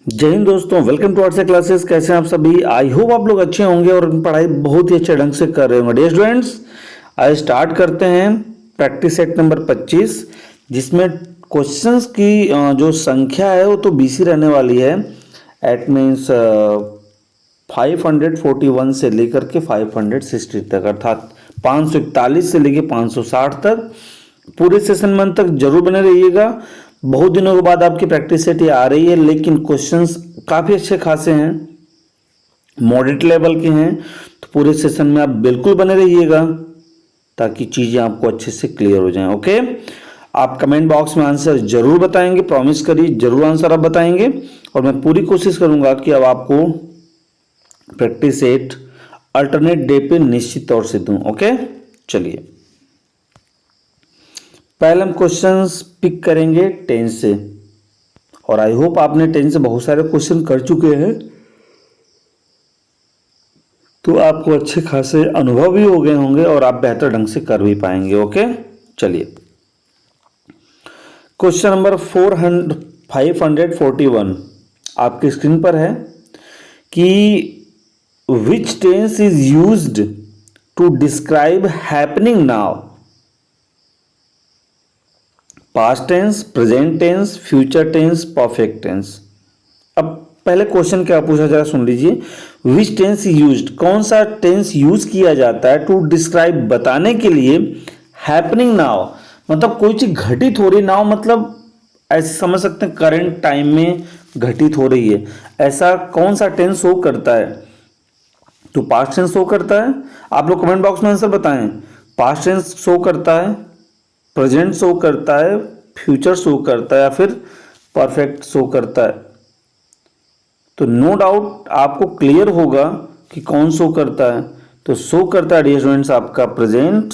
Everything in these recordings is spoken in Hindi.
जय हिंद दोस्तों, वेलकम टू आर्ट्स क्लासेस। कैसे हैं आप सभी? आई होप आप लोग अच्छे होंगे और पढ़ाई बहुत ही अच्छे ढंग से कर रहे होंगे। डियर स्टूडेंट्स, आज स्टार्ट करते हैं प्रैक्टिस सेट नंबर 25, जिसमें क्वेश्चंस की जो संख्या है वो तो बीसी रहने वाली है। एट मीन्स 541 से लेकर के 560 तक, अर्थात 541 से लेकर 560 तक। पूरे सेशन मंथ तक जरूर बने रहिएगा। बहुत दिनों के बाद आपकी प्रैक्टिस सेट ये आ रही है, लेकिन क्वेश्चंस काफ़ी अच्छे खासे हैं, मॉडरेट लेवल के हैं। तो पूरे सेशन में आप बिल्कुल बने रहिएगा ताकि चीज़ें आपको अच्छे से क्लियर हो जाएं। ओके, आप कमेंट बॉक्स में आंसर जरूर बताएंगे, प्रॉमिस करिए जरूर आंसर आप बताएंगे। और मैं पूरी कोशिश करूंगा कि अब आपको प्रैक्टिस सेट अल्टरनेट डे पे निश्चित तौर से दूं। ओके, चलिए पहले हम क्वेश्चंस पिक करेंगे 10 से, और आई होप आपने 10 से बहुत सारे क्वेश्चन कर चुके हैं, तो आपको अच्छे खासे अनुभव भी हो गए होंगे और आप बेहतर ढंग से कर भी पाएंगे। ओके, चलिए क्वेश्चन नंबर 541 आपकी स्क्रीन पर है कि which tense is used to describe happening now? Past tense, present tense, future tense, perfect tense. अब पहले क्वेश्चन क्या पूछा, जरा सुन लीजिए। विच टेंस यूज्ड, कौन सा टेंस यूज किया जाता है टू डिस्क्राइब, बताने के लिए, हैपनिंग नाउ मतलब कोई चीज घटित हो रही, नाउ मतलब ऐसे समझ सकते हैं करंट टाइम में घटित हो रही है। ऐसा कौन सा टेंस शो करता है? तो पास्ट टेंस शो करता है। आप लोग कमेंट बॉक्स में आंसर बताएं। पास्ट टेंस शो करता है, प्रेजेंट शो करता है, फ्यूचर शो करता है, या फिर परफेक्ट शो करता है? तो नो डाउट आपको क्लियर होगा कि कौन शो करता है। तो शो करता है डियर स्टूडेंट्स आपका प्रेजेंट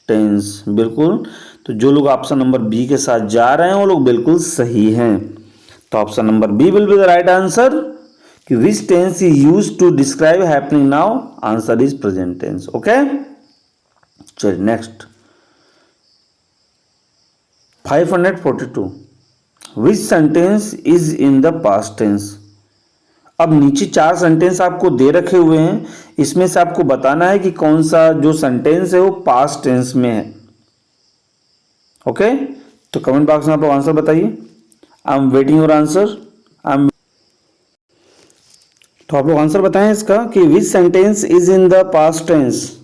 टेंस, बिल्कुल। तो जो लोग ऑप्शन नंबर बी के साथ जा रहे हैं वो लोग बिल्कुल सही हैं। तो option number B will be the right answer कि which tense is used to describe happening now, answer is present tense. Okay, चलिए next 542 which sentence is in the past tense? अब नीचे 4 सेंटेंस आपको दे रखे हुए हैं, इसमें से आपको बताना है कि कौन सा जो सेंटेंस है वो पास्ट टेंस में है। ओके, तो कमेंट बॉक्स में आप आंसर बताइए। I am waiting your answer. तो आप लोग आंसर बताएं इसका कि which sentence is in the past tense.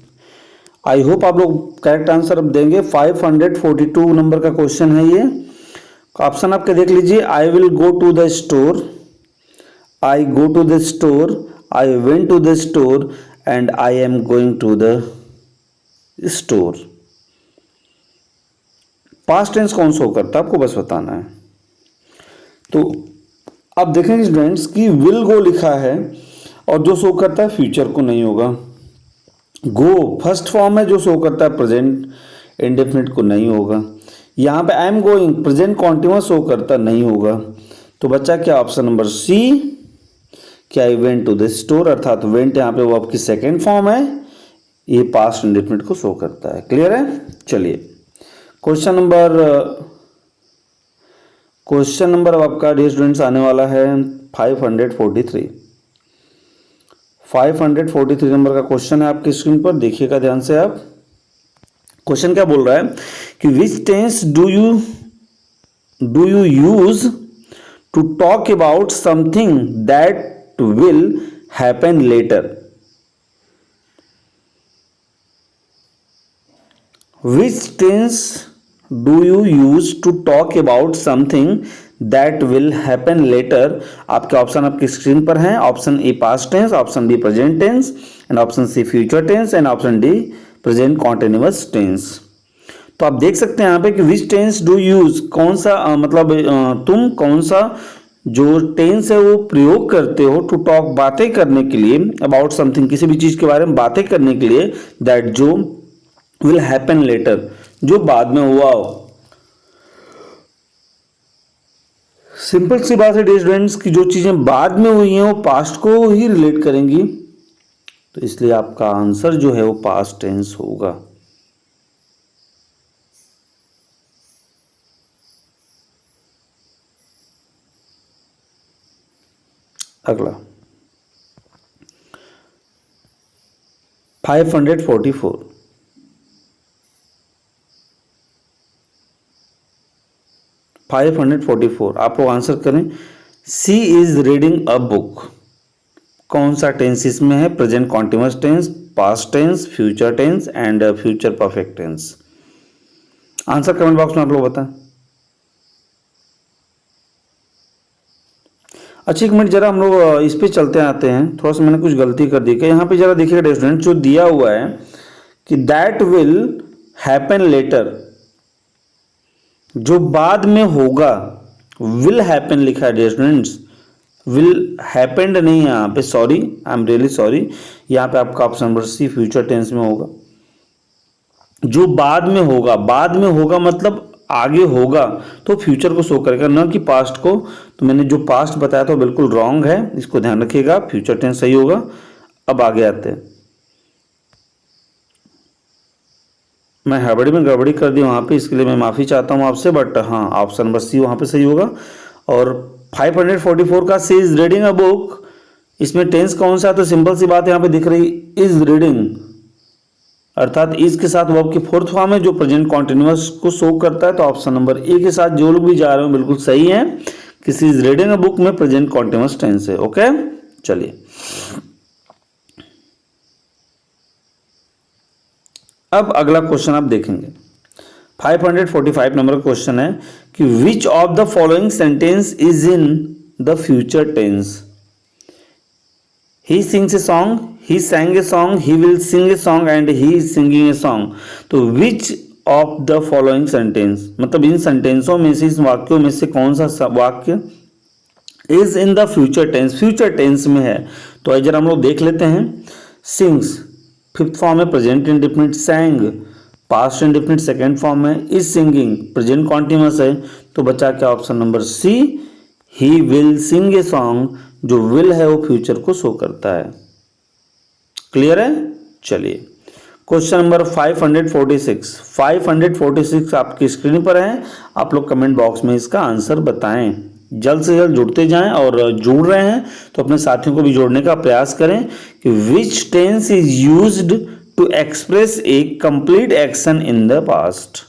I hope आप लोग करेक्ट आंसर अब देंगे। 542 नंबर का क्वेश्चन है ये। ऑप्शन आपके देख लीजिए। I will go to the store, I go to the store, I went to the store, and I am going to the store. Past tense कौन शो करता है आपको बस बताना है। तो अब देखेंगे स्टूडेंट्स कि विल गो लिखा है और जो शो करता है फ्यूचर को नहीं होगा। गो फर्स्ट फॉर्म है, जो शो करता है प्रेजेंट इंडेफिनिट को नहीं होगा। यहाँ पे आई am going present continuous show करता नहीं होगा। तो बच्चा क्या ऑप्शन नंबर सी कि I went to the store, अर्थात वेंट यहाँ पे वो आपकी सेकेंड फॉर्म है, ये पास्ट इंडेफिनिट को शो करता है। क्लियर है? चलिए क्वेश्चन नंबर अब आपका डियर स्टूडेंट्स आने वाला है 543। 543 नंबर का क्वेश्चन है आपकी स्क्रीन पर, देखिएगा ध्यान से आप। क्वेश्चन क्या बोल रहा है कि which tense do you use to talk about something that will happen later? Which tense do you use to talk about something that will happen later? आपके ऑप्शन आपकी स्क्रीन पर हैं। Option A past tense, option B present tense, and option C future tense, and option D present continuous tense. तो आप देख सकते हैं यहाँ पे कि विच टेंस डू यूज, कौन सा तुम कौन सा जो टेंस है वो प्रयोग करते हो टू टॉक, बातें करने के लिए, अबाउट समथिंग किसी भी चीज के बारे में बातें करने के लिए, दैट जो विल हैपन लेटर जो बाद में हुआ हो। सिंपल सी बात है डियर स्टूडेंट्स की जो चीजें बाद में हुई हैं वो पास्ट को ही रिलेट करेंगी, तो इसलिए आपका आंसर जो है वो पास्ट टेंस होगा। अगला 544, आप लोग आंसर करें। She is reading a book, कौन सा टेंस इसमें है? Present continuous tense, past tense, future tense and future perfect tense. Answer comment box में आप लोग बताएं। अच्छा एक मिनट जरा हम लोग इस पे चलते आते हैं, थोड़ा सा मैंने कुछ गलती कर दी क्या? यहाँ पे जरा देखिएगा स्टूडेंट, जो दिया हुआ है कि दैट विल हैपन लेटर, जो बाद में होगा, विल हैपन लिखा है डियर स्टूडेंट्स, विल हैपेंड नहीं है यहाँ पे, sorry, I am really sorry. यहाँ पे आपका option number C future tense में होगा। जो बाद में होगा, बाद में होगा मतलब आगे होगा, तो फ्यूचर को शो करेगा, ना कि पास्ट को। तो मैंने जो पास्ट बताया था बिल्कुल रॉन्ग है, इसको ध्यान रखिएगा, फ्यूचर टेंस सही होगा। अब आगे आते हैं, मैं हड़बड़ी में गड़बड़ी कर दी वहाँ पे, इसके लिए मैं माफ़ी चाहता हूँ आपसे, बट हाँ ऑप्शन नंबर सी वहाँ पे सही होगा। और 544 का सी इज रीडिंग अ बुक, इसमें टेंस कौन सा है? तो सिंपल सी बात यहाँ पे दिख रही, इज रीडिंग, अर्थात इज के साथ वर्ब की फोर्थ फॉर्म है जो प्रेजेंट कॉन्टिन्यूअस को शो करता है। तो ऑप्शन नंबर ए के साथ जो लोग भी जा रहे हो बिल्कुल सही है, किसी इज रीडिंग अ बुक में प्रेजेंट कॉन्टिन्यूअस टेंस है। ओके चलिए अब अगला क्वेश्चन आप देखेंगे, 545 नंबर क्वेश्चन है कि which of the following sentence is in the future tense? He sings a song, he sang a song, he will sing a song and he is singing a song। तो which of the following sentence, मतलब इन सेंटेंसों में से, इस वाक्यों में से कौन सा वाक्य is in the future tense, future tense में है? तो अगर हम लोग देख लेते हैं, sings फिफ्थ फॉर्म है, present indefinite, sang past indefinite second form है, is singing प्रेजेंट कॉन्टिन्यूअस है। तो बचा क्या? Option number C, he will sing a song, जो will है वो फ्यूचर को शो करता है। क्लियर है? चलिए क्वेश्चन नंबर 546 आपकी स्क्रीन पर है, आप लोग कमेंट बॉक्स में इसका आंसर बताएं। जल्द से जल्द जुड़ते जाएं, और जुड़ रहे हैं तो अपने साथियों को भी जोड़ने का प्रयास करें कि which tense is used to express a complete action in the past.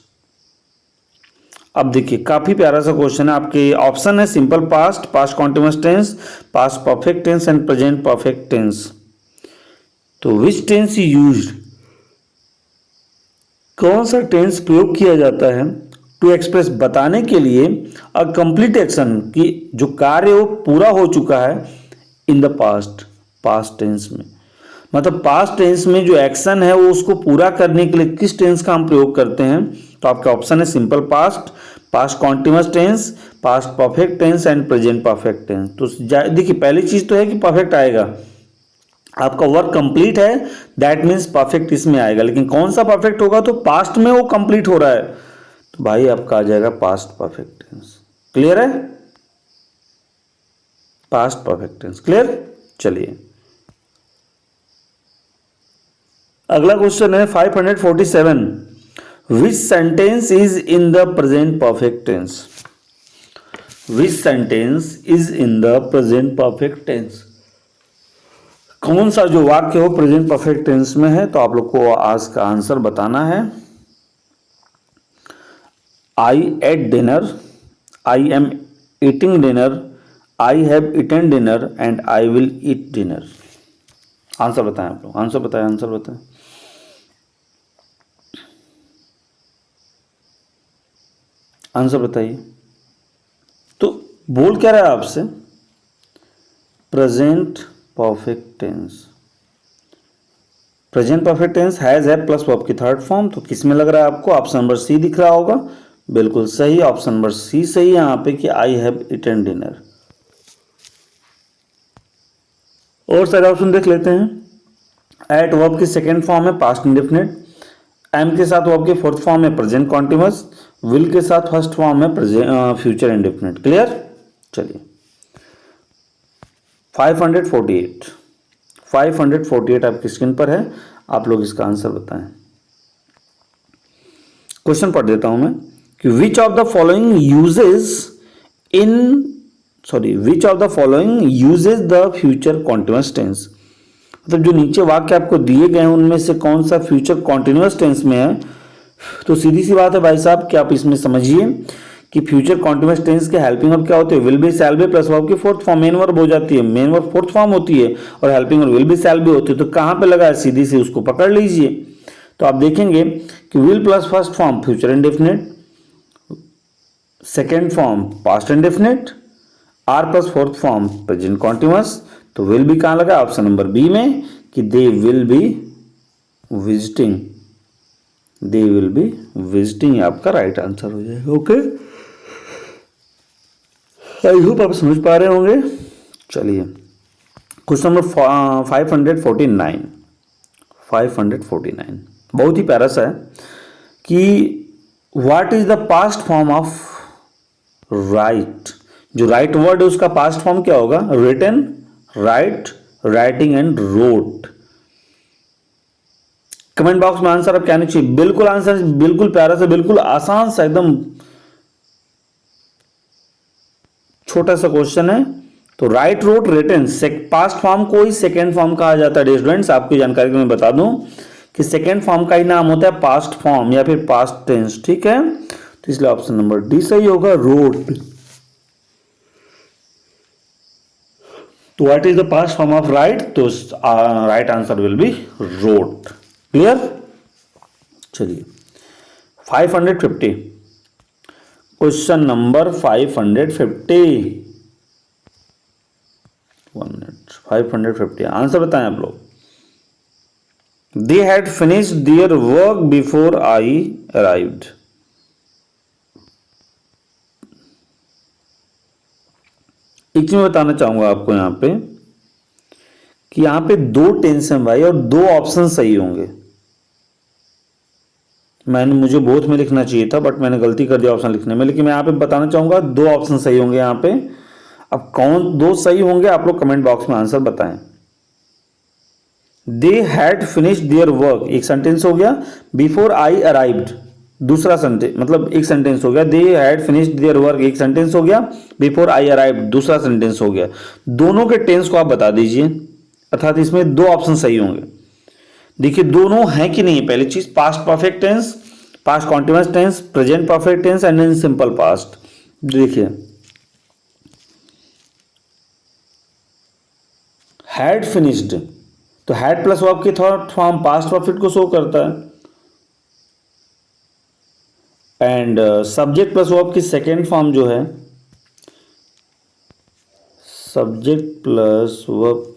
अब देखिए काफी प्यारा सा क्वेश्चन है, आपके ऑप्शन है simple past, past continuous tense, past perfect tense and present perfect tense. तो विच टेंस यूज्ड, कौन सा टेंस प्रयोग किया जाता है टू एक्सप्रेस, बताने के लिए अ कंप्लीट एक्शन की जो कार्य वो पूरा हो चुका है, in the past, past tense में, मतलब पास्ट टेंस में जो एक्शन है वो उसको पूरा करने के लिए किस टेंस का हम प्रयोग करते हैं? तो आपका ऑप्शन है simple past, past continuous tense, past perfect tense and present perfect tense. तो देखिए पहली चीज तो है कि परफेक्ट आएगा, आपका वर्क कंप्लीट है, दैट मीन्स परफेक्ट इसमें आएगा। लेकिन कौन सा परफेक्ट होगा? तो पास्ट में वो कंप्लीट हो रहा है, तो भाई आपका आ जाएगा पास्ट परफेक्ट टेंस। क्लियर है? Past perfect tense clear. चलिए अगला क्वेश्चन है 547, which sentence is in the present perfect tense? Which sentence is in the present perfect tense, कौन सा जो वाक्य हो प्रेजेंट परफेक्ट टेंस में है? तो आप लोग को आज का आंसर बताना है। I ate dinner, I am eating dinner, I have eaten dinner and I will eat dinner. Answer बताएं आप लोग, आंसर बताएं, आंसर बताएं। आंसर बताइए। तो बोल क्या रहा है आपसे? Present perfect tense, present perfect tense has है प्लस वर्ब की थर्ड फॉर्म। तो किस में लग रहा है आपको? ऑप्शन नंबर सी दिख रहा होगा, बिल्कुल सही, ऑप्शन नंबर सी सही है यहाँ पे कि आई हैव ईटन डिनर। और सारे ऑप्शन देख लेते हैं। एट वर्ब की सेकेंड फॉर्म है पास्ट इंडेफिनिट, एम के साथ वर्ब की फोर्थ फॉर्म है प्रेजेंट कॉन्टिन्यूअस, विल के साथ फर्स्ट फॉर्म है फ्यूचर इंडेफिनिट। क्लियर। चलिए 548 आपकी स्क्रीन पर है, आप लोग इसका आंसर बताएं। क्वेश्चन पढ़ देता हूं मैं कि which of the following uses in sorry, which of the following uses the future continuous tense. मतलब जो नीचे वाक्य आपको दिए गए हैं उनमें से कौन सा फ्यूचर कॉन्टिन्यूअस टेंस में है। तो सीधी सी बात है भाई साहब कि आप इसमें समझिए कि फ्यूचर कॉन्टिन्यूअस टेंस के हेल्पिंग वर्ब क्या होते हैं, will be shall be plus verb की फोर्थ फॉर्म मेन वर्ब हो जाती है, मेन वर्ब फोर्थ फॉर्म होती है और helping verb will be shall be होती है। तो कहाँ पे लगा है, सीधी से उसको पकड़ लीजिए। तो आप देखेंगे कि will plus first form future indefinite, second form past indefinite, are plus fourth form present continuous. तो विल बी कहाँ लगा, ऑप्शन नंबर बी में कि they will be visiting, they will be visiting आपका राइट आंसर हो जाएगा। ओके, आई होप आप समझ पा रहे होंगे। चलिए क्वेश्चन नंबर 549 बहुत ही प्यारा सा है कि what is the past form of write. जो राइट वर्ड है उसका पास्ट फॉर्म क्या होगा, written, write, writing and wrote. Comment box में आंसर आप क्या नहीं चाहिए, बिल्कुल आंसर, बिल्कुल प्यारा सा, बिल्कुल आसान सा, एकदम छोटा सा क्वेश्चन है। तो write, wrote, written, past form को ही सेकेंड फॉर्म कहा जाता है। स्टूडेंट्स आपकी जानकारी को मैं बता दूं कि सेकेंड फॉर्म का ही नाम होता है पास्ट फॉर्म या फिर पास्ट टेंस। ठीक है, तो इसलिए ऑप्शन नंबर डी सही होगा, रोट। तो what is the past form of write, तो right answer will be wrote. Clear. चलिए 550 क्वेश्चन नंबर 550 1 मिनट 550 आंसर बताएं आप लोग। They had finished their work before I arrived. एक चीज बताना चाहूंगा आपको यहां पे कि यहां पे दो टेंस हैं भाई और दो ऑप्शन सही होंगे। मुझे बोथ में लिखना चाहिए था बट मैंने गलती कर दिया ऑप्शन लिखने में, लेकिन मैं यहां पे बताना चाहूंगा दो ऑप्शन सही होंगे यहां पे। अब कौन दो सही होंगे आप लोग कमेंट बॉक्स में आंसर बताएं। They had finished their work एक सेंटेंस हो गया, बिफोर आई अराइव्ड दूसरा सेंटेंस, मतलब एक सेंटेंस हो गया। They had finished their work एक सेंटेंस हो गया, बिफोर आई अराइव्ड दूसरा सेंटेंस हो गया। दोनों के टेंस को आप बता दीजिए, अर्थात इसमें दो ऑप्शन सही होंगे। देखिए दोनों हैं कि नहीं, पहली चीज past perfect tense, past continuous tense, present perfect tense and in simple past. देखिए हैड फिनिश्ड, तो हैड प्लस वर्ब की थर्ड फॉर्म पास्ट परफेक्ट को शो करता है, एंड सब्जेक्ट प्लस वर्ब की सेकेंड फॉर्म जो है, सब्जेक्ट प्लस वर्ब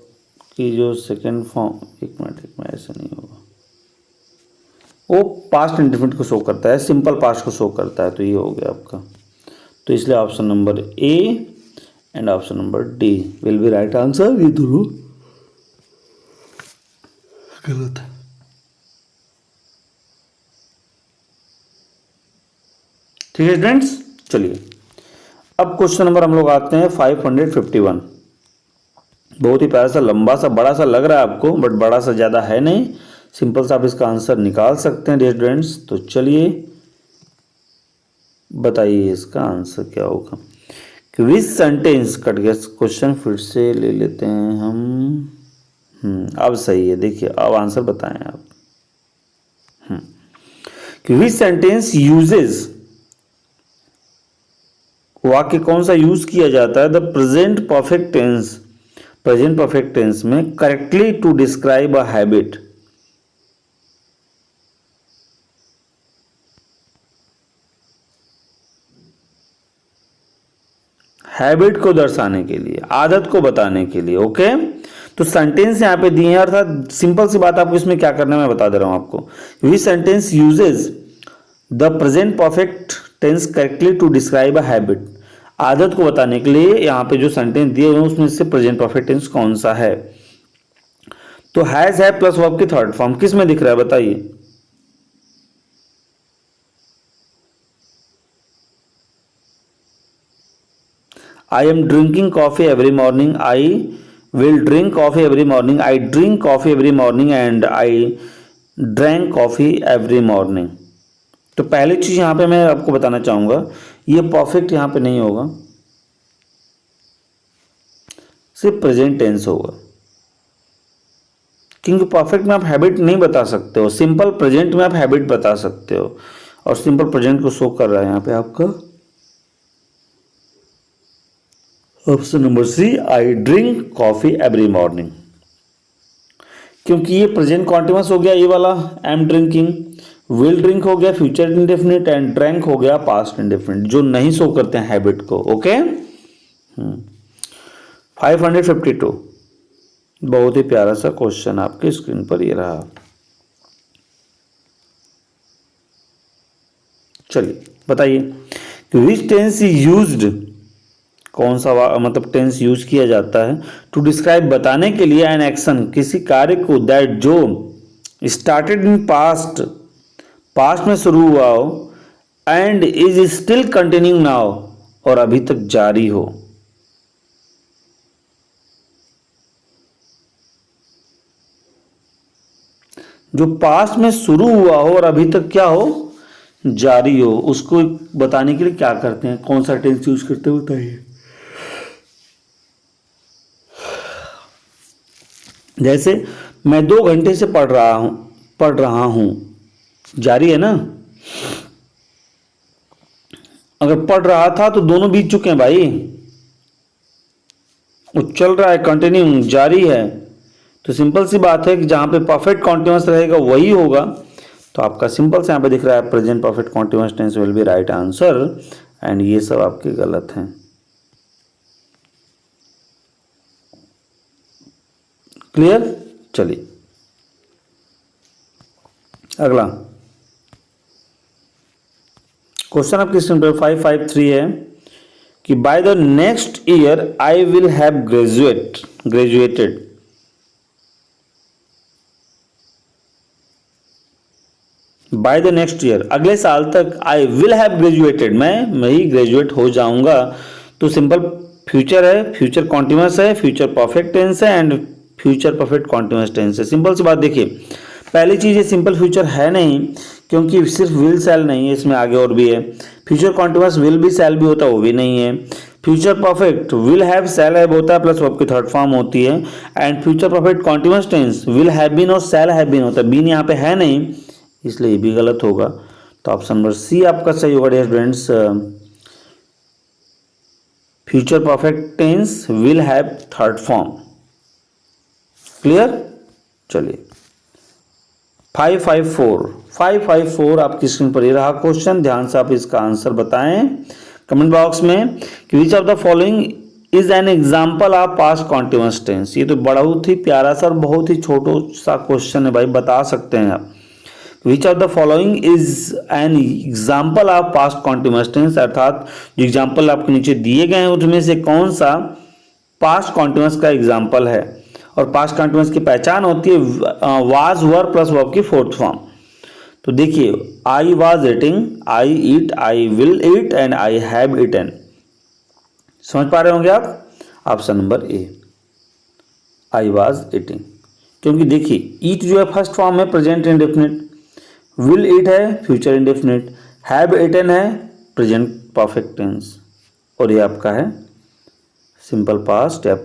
की जो सेकेंड फॉर्म, एक मिनट ऐसा नहीं होगा, वो पास्ट इंडेफिनिट को शो करता है, सिंपल पास्ट को शो करता है। तो ये हो गया आपका, तो इसलिए option number A and option number D will be right answer. ये दोनों गलत है। ठीक है स्टूडेंट्स, चलिए अब क्वेश्चन नंबर हम लोग आते हैं 551। बहुत ही प्यारा सा, लंबा सा, बड़ा सा लग रहा है आपको बट बड़ा सा ज़्यादा है नहीं, सिंपल सा आप इसका आंसर निकाल सकते हैं डियर स्टूडेंट्स। तो चलिए बताइए इसका आंसर क्या होगा। कि विच सेंटेंस, कट गया क्वेश्चन, फिर से ले लेते हैं हम। अब सही है, देखिए अब आंसर बताएं आप। कि विच सेंटेंस यूजेस, वाक्य कौन सा यूज किया जाता है the present perfect tense, present perfect tense में correctly to describe a habit. Habit को दर्शाने के लिए, आदत को बताने के लिए। ओके, तो सेंटेंस यहां पे दिए हैं, अर्थात सिंपल सी बात आपको इसमें क्या करना है मैं बता दे रहा हूं आपको। Which sentence uses the present perfect tense correctly to describe a habit. आदत को बताने के लिए यहां पे जो सेंटेंस दिए हुए हैं उसमें से प्रेजेंट परफेक्ट टेंस कौन सा है। तो हैज है प्लस वर्ब की थर्ड फॉर्म किस में दिख रहा है बताइए। I am drinking coffee every morning. I will drink coffee every morning. I drink coffee every morning and I drank coffee every morning. तो पहली चीज यहां पे मैं आपको बताना चाहूंगा, ये परफेक्ट यहां पे नहीं होगा, सिर्फ प्रेजेंट टेंस होगा, क्योंकि परफेक्ट में आप हैबिट नहीं बता सकते हो, सिंपल प्रेजेंट में आप हैबिट बता सकते हो, और सिंपल प्रेजेंट को शो कर रहा है यहाँ पे आपका option number C, I drink coffee every morning. क्योंकि ये प्रेजेंट कॉन्टिन्यूअस हो गया ये वाला, एम ड्रिंकिंग, विल ड्रिंक हो गया फ्यूचर इंडेफिनिट, एंड ड्रैंक हो गया पास्ट इंडेफिनिट, जो नहीं शो करते हैं हैबिट को। ओके 552, बहुत ही प्यारा सा क्वेश्चन आपके स्क्रीन पर ये रहा। चलिए बताइए, विच टेंस यूज्ड, कौन सा मतलब टेंस यूज किया जाता है टू डिस्क्राइब, बताने के लिए, एन एक्शन, किसी कार्य को, दैट जो स्टार्टेड इन पास्ट, पास्ट में शुरू हुआ हो, and is still continuing now, और अभी तक जारी हो। जो पास्ट में शुरू हुआ हो और अभी तक क्या हो, जारी हो, उसको बताने के लिए क्या करते हैं, कौन सा टेंस यूज करते हैं बताइए। जैसे मैं 2 घंटे से पढ़ रहा हूं, जारी है ना। अगर पढ़ रहा था तो दोनों बीत चुके हैं भाई, वो चल रहा है, कंटिन्यू जारी है। तो सिंपल सी बात है कि जहां पे परफेक्ट कॉन्टिन्यूअस रहेगा वही होगा। तो आपका सिंपल से यहाँ पे दिख रहा है present perfect continuous tense will be right answer, and ये सब आपके गलत हैं। क्लियर। चलिए अगला क्वेश्चन आपकी स्क्रीन पर 553 है कि by the next year I will have graduated. By the next year, अगले साल तक, आई विल हैव ग्रेजुएटेड, मैं ही ग्रेजुएट हो जाऊंगा। तो सिंपल फ्यूचर है, फ्यूचर कॉन्टिन्यूअस है, फ्यूचर परफेक्ट टेंस है, and future perfect continuous tense है। सिंपल सी बात देखिए, पहली चीज ये सिंपल फ्यूचर है नहीं, क्योंकि सिर्फ विल सेल नहीं है, इसमें आगे और भी है। फ्यूचर कॉन्टिन्यूअस विल भी सेल भी होता है, वो भी नहीं है। Future perfect will have shall have होता है, प्लस आपकी थर्ड फॉर्म होती है। And future perfect continuous tense will have been और सेल हैव बीन होता है, बीन यहाँ पे है नहीं, इसलिए ये भी गलत होगा। तो ऑप्शन नंबर सी आपका सही होगा dear students, future perfect tense will have third form. Clear. चलिए 554 आपकी स्क्रीन पर ये रहा क्वेश्चन, ध्यान से आप इसका आंसर बताएं कमेंट बॉक्स में कि which of the following is an example of past continuous tense. ये तो बहुत ही प्यारा सा और बहुत ही छोटा सा क्वेश्चन है भाई, बता सकते हैं आप। Which of the following is an example of past continuous tense, अर्थात जो एग्जाम्पल आपके नीचे दिए गए हैं उसमें से कौन सा पास्ट कॉन्टिन्यूअस का एग्जाम्पल है। और पास्ट कॉन्टिन्यूअस की पहचान होती है वाज वर प्लस वर्ब की फोर्थ फॉर्म। तो देखिए, I was eating, I eat, I will eat, and I have eaten. समझ पा रहे होंगे आप। Option number A, I was eating, क्योंकि देखिए ईट जो है फर्स्ट फॉर्म है प्रेजेंट इंडेफिनिट, विल ईट है फ्यूचर इंडेफिनिट, हैव ईटन है प्रेजेंट परफेक्ट टेंस, और ये आपका है सिंपल पास्ट या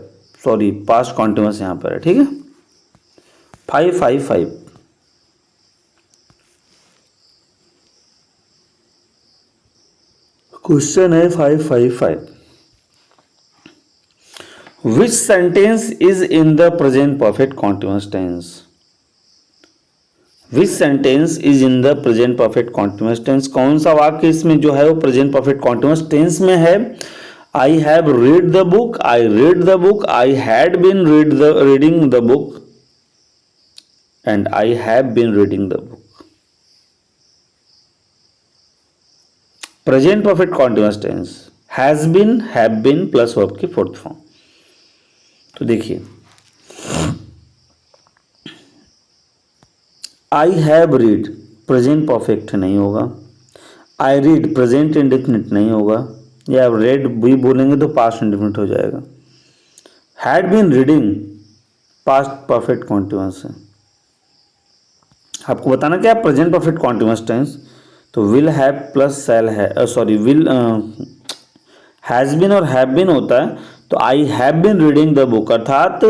सॉरी पास्ट कॉन्टिन्यूअस यहाँ पर है। ठीक है 555 क्वेश्चन है 555, which sentence is in the present perfect continuous tense. Which sentence is in the present perfect continuous tense, कौन सा वाक्य इसमें जो है वो प्रेजेंट परफेक्ट कॉन्टिन्यूअस टेंस में है। I have read the book, I read the book, I had been reading the book, and I have been reading the book. Present perfect continuous tense has been, have been plus verb की फोर्थ फॉर्म। तो देखिए I have read present perfect नहीं होगा, आई रीड प्रेजेंट इंडेफिनिट नहीं होगा, या रेड भी बोलेंगे तो पास्ट इंडेफिनिट हो जाएगा। Had been reading past perfect continuous है। आपको बताना क्या प्रेजेंट परफेक्ट कॉन्टिन्यूअस टेंस, तो विल हैव प्लस सेल है, सॉरी विल हैज बीन और हैव बीन होता है, तो I have been reading the book, अर्थात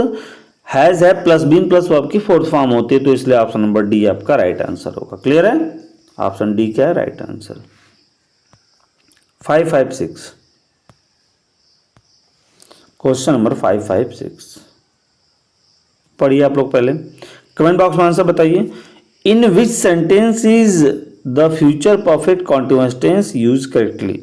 has have plus been plus verb की फोर्थ फॉर्म होती है, तो इसलिए ऑप्शन नंबर डी आपका राइट आंसर होगा। क्लियर है? ऑप्शन डी क्या है राइट आंसर। 556 क्वेश्चन नंबर 556 पढ़िए आप लोग पहले, कमेंट बॉक्स में आंसर बताइए। In which sentence is the future perfect continuous tense use correctly,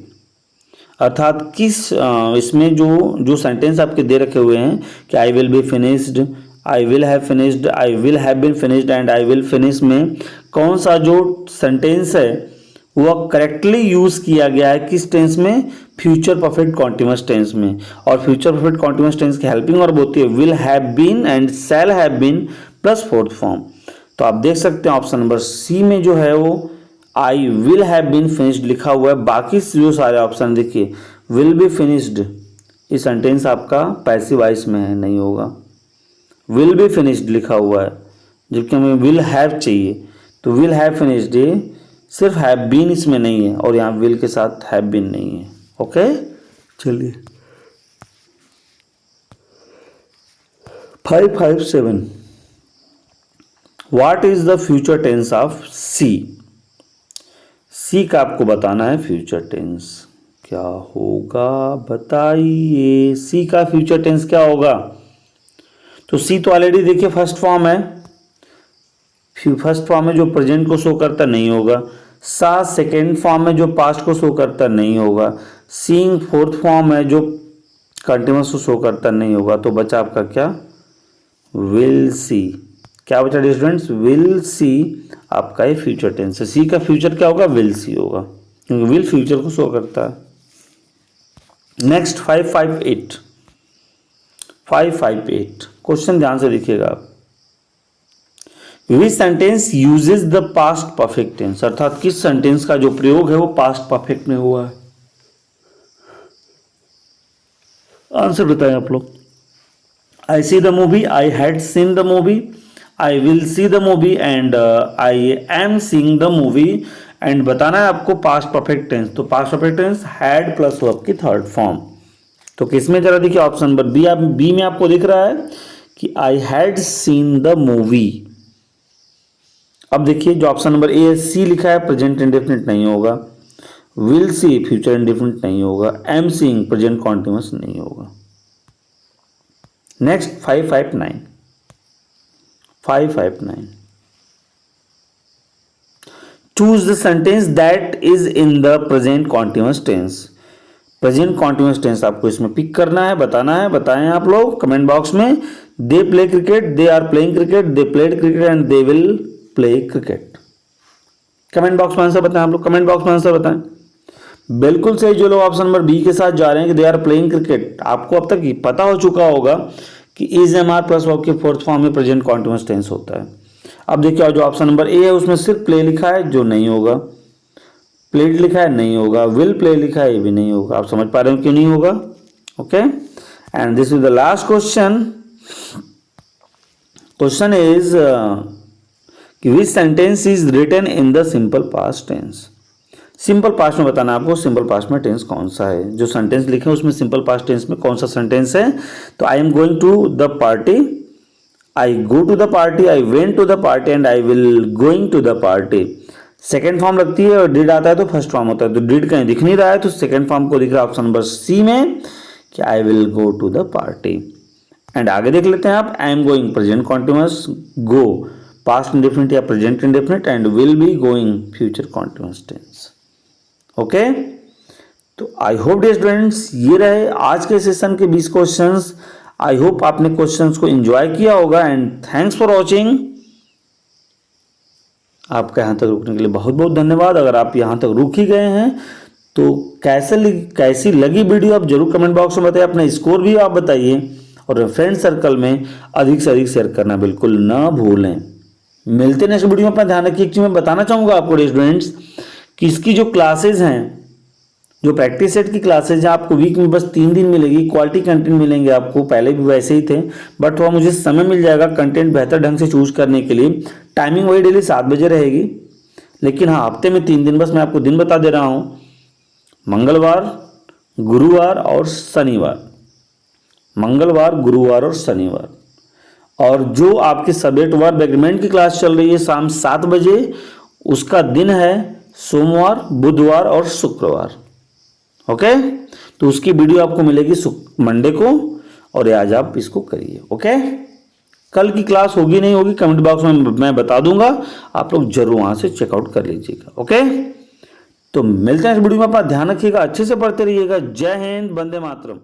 अर्थात किस इसमें जो सेंटेंस आपके दे रखे हुए हैं कि I will be finished, I will have finished, I will have been finished and I will finish में कौन सा जो सेंटेंस है वह करेक्टली यूज किया गया है, किस टेंस में? फ्यूचर परफेक्ट कॉन्टिन्यूअस टेंस में। और फ्यूचर परफेक्ट कॉन्टिन्यूअस टेंस की हेल्पिंग वर्ब होती है will have been and shall have been plus fourth form. तो आप देख सकते हैं ऑप्शन नंबर सी में जो है वो I will have been finished लिखा हुआ है, बाकी जो सारे ऑप्शन देखिए विल बी फिनिश्ड, ये सेंटेंस आपका पैसिव वॉइस में है, नहीं होगा। विल बी फिनिश्ड लिखा हुआ है जबकि हमें विल हैव चाहिए, तो विल हैव फिनिश्ड ये सिर्फ हैव बीन इसमें नहीं है और यहाँ विल के साथ हैव बीन नहीं है। ओके, चलिए 557 what is the future tense of see. See का आपको बताना है फ्यूचर टेंस क्या होगा, बताइए सी का फ्यूचर टेंस क्या होगा। तो सी तो ऑलरेडी देखिए फर्स्ट फॉर्म है, फर्स्ट फॉर्म में जो प्रेजेंट को शो करता नहीं होगा। सा सेकेंड फॉर्म में जो पास्ट को शो करता नहीं होगा। सीइंग फोर्थ फॉर्म है जो कंटिन्यूअस को शो करता नहीं होगा। तो बचा आपका क्या? Will see. क्या बचा स्टूडेंट्स? विल सी आपका ये फ्यूचर टेंस है। सी का फ्यूचर क्या होगा? विल सी होगा, क्योंकि विल फ्यूचर को शो करता है। नेक्स्ट 558 क्वेश्चन ध्यान से देखिएगा आप। Which sentence uses the past perfect tense, अर्थात किस सेंटेंस का जो प्रयोग है वो पास्ट परफेक्ट में हुआ है। आंसर बताएं आप लोग। I see the movie, I had seen the movie, I will see the movie and I am seeing the movie. And बताना है आपको पास्ट परफेक्ट टेंस, तो past perfect tense had plus verb की थर्ड फॉर्म। तो किसमें जरा देखिए ऑप्शन नंबर बी में आपको दिख रहा है कि आई हैड सीन द मूवी। अब देखिए जो ऑप्शन नंबर ए सी लिखा है प्रेजेंट इंडेफिनिट नहीं होगा, विल सी फ्यूचर इंडेफिनिट नहीं होगा, एम सीइंग प्रेजेंट कॉन्टिन्यूअस नहीं होगा। Next 559 choose the sentence that is in the present continuous tense. Present continuous tense आपको इसमें पिक करना है, बताना है, बताएं आप लोग कमेंट बॉक्स में। They play cricket, they are playing cricket, they played cricket and they will play cricket. Comment box में आंसर बताएं आप लोग, कमेंट बॉक्स में आंसर बताएं। बिल्कुल सही जो लोग ऑप्शन नंबर बी के साथ जा रहे हैं कि दे आर प्लेइंग क्रिकेट, आपको अब तक पता हो चुका होगा कि is am are plus verb के फोर्थ फॉर्म में प्रेजेंट कॉन्टिन्यूअस टेंस होता है। अब देखिए जो ऑप्शन नंबर ए है उसमें सिर्फ प्ले लिखा है जो नहीं होगा, प्लेड लिखा है नहीं होगा, विल प्ले लिखा है ये भी नहीं होगा। आप समझ पा रहे हो क्यों नहीं होगा? Okay, and this is the last question. Question is which sentence is written in the simple past tense. Simple past में बताना आपको सिंपल पास्ट में टेंस कौन सा है, जो सेंटेंस लिखे हैं उसमें सिंपल पास्ट टेंस में कौन सा सेंटेंस है। तो I am going to the party, I go to the party, I went to the party and I will going to the party. Second form लगती है और डिड आता है तो फर्स्ट फॉर्म होता है, तो डिड कहीं दिख नहीं रहा है तो सेकेंड फॉर्म को दिख रहा है ऑप्शन नंबर सी में कि I will go to the party. And आगे देख लेते हैं आप, I am going present continuous, go past indefinite या present indefinite and will be going future continuous tense. Okay, तो आई होप डियर स्टूडेंट्स ये रहे आज के सेशन के 20 क्वेश्चंस। आई होप आपने क्वेश्चंस को एंजॉय किया होगा एंड थैंक्स फॉर वॉचिंग। आपका यहाँ तक रुकने के लिए बहुत बहुत धन्यवाद। अगर आप यहाँ तक रुक ही गए हैं तो कैसी लगी वीडियो आप जरूर कमेंट बॉक्स में बताइए, अपना स्कोर भी आप बताइए और फ्रेंड सर्कल में अधिक से अधिक शेयर करना बिल्कुल ना भूलें। मिलते नेक्स्ट वीडियो में, अपना ध्यान रखिए। एक चीज मैं बताना चाहूँगा आपको स्टूडेंट्स कि इसकी जो क्लासेज हैं, जो प्रैक्टिस सेट की क्लासेज हैं, आपको वीक में बस 3 दिन मिलेगी। क्वालिटी कंटेंट मिलेंगे आपको, पहले भी वैसे ही थे बट थोड़ा मुझे समय मिल जाएगा कंटेंट बेहतर ढंग से चूज करने के लिए। टाइमिंग वही डेली 7 बजे रहेगी, लेकिन हाँ हफ्ते में 3 दिन, बस मैं आपको दिन बता दे रहा हूँ, मंगलवार, गुरुवार और शनिवार। मंगलवार, गुरुवार और शनिवार। और जो आपके सब्जेक्ट वर्ब एग्रीमेंट की क्लास चल रही है शाम 7 बजे, उसका दिन है सोमवार, बुधवार और शुक्रवार। ओके, तो उसकी वीडियो आपको मिलेगी मंडे को, और आज आप इसको करिए। ओके, कल की क्लास होगी नहीं होगी कमेंट बॉक्स में मैं बता दूंगा, आप लोग जरूर वहां से चेकआउट कर लीजिएगा। ओके, तो मिलते हैं इस वीडियो में। अपना ध्यान रखिएगा, अच्छे से पढ़ते रहिएगा। जय हिंद, वंदे मातरम।